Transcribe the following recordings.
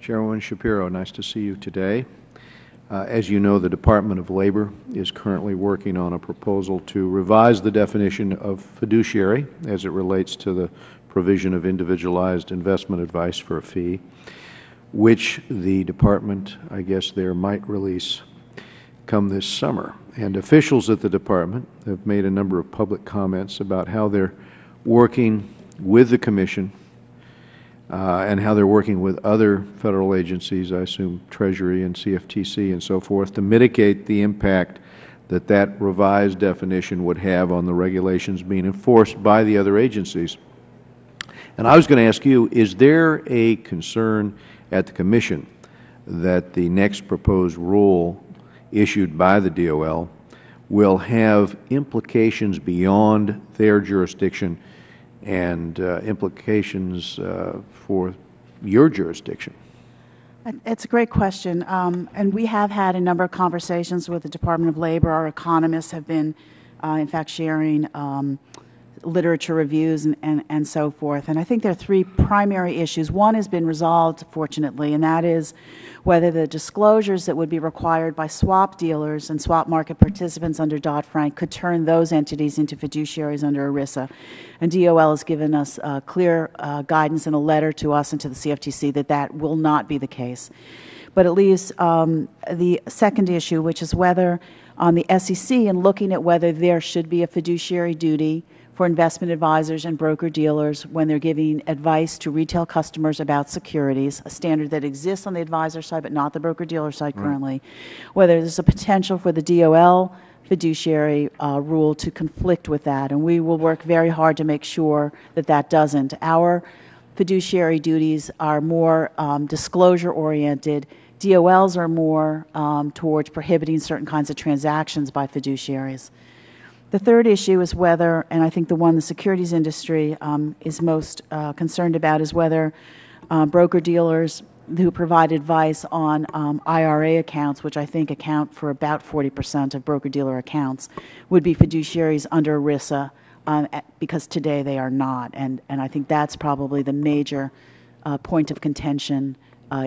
Chairwoman Shapiro, nice to see you today. As you know, the Department of Labor is currently working on a proposal to revise the definition of fiduciary as it relates to the provision of individualized investment advice for a fee, which the Department, I guess there, might release come this summer. And officials at the Department have made a number of public comments about how they're working with the Commission and how they're working with other Federal agencies, I assume Treasury and CFTC and so forth, to mitigate the impact that that revised definition would have on the regulations being enforced by the other agencies. And I was going to ask you, is there a concern at the Commission that the next proposed rule issued by the DOL will have implications beyond their jurisdiction and implications for your jurisdiction? It's a great question, and we have had a number of conversations with the Department of Labor. Our economists have been, in fact, sharing literature reviews and so forth. And I think there are three primary issues. One has been resolved, fortunately, and that is whether the disclosures that would be required by swap dealers and swap market participants under Dodd-Frank could turn those entities into fiduciaries under ERISA. And DOL has given us clear guidance in a letter to us and to the CFTC that that will not be the case. But it leaves the second issue, which is whether on the SEC, and looking at whether there should be a fiduciary duty for investment advisors and broker-dealers when they're giving advice to retail customers about securities, a standard that exists on the advisor side but not the broker-dealer side currently, whether there's a potential for the DOL fiduciary rule to conflict with that. And we will work very hard to make sure that that doesn't. Our fiduciary duties are more disclosure-oriented. DOLs are more towards prohibiting certain kinds of transactions by fiduciaries. The third issue is whether, and I think the one the securities industry is most concerned about, is whether broker-dealers who provide advice on IRA accounts, which I think account for about 40% of broker-dealer accounts, would be fiduciaries under ERISA, because today they are not. And I think that's probably the major point of contention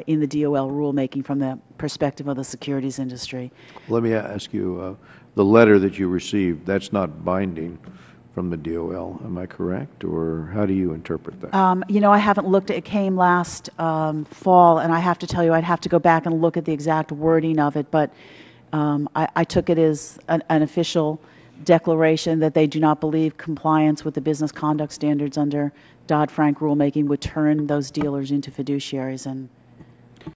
in the DOL rulemaking from the perspective of the securities industry. Let me ask you, the letter that you received, that's not binding from the DOL, am I correct? Or how do you interpret that? You know, I haven't looked at it. It came last fall, and I have to tell you, I'd have to go back and look at the exact wording of it, but I took it as an official declaration that they do not believe compliance with the business conduct standards under Dodd-Frank rulemaking would turn those dealers into fiduciaries, and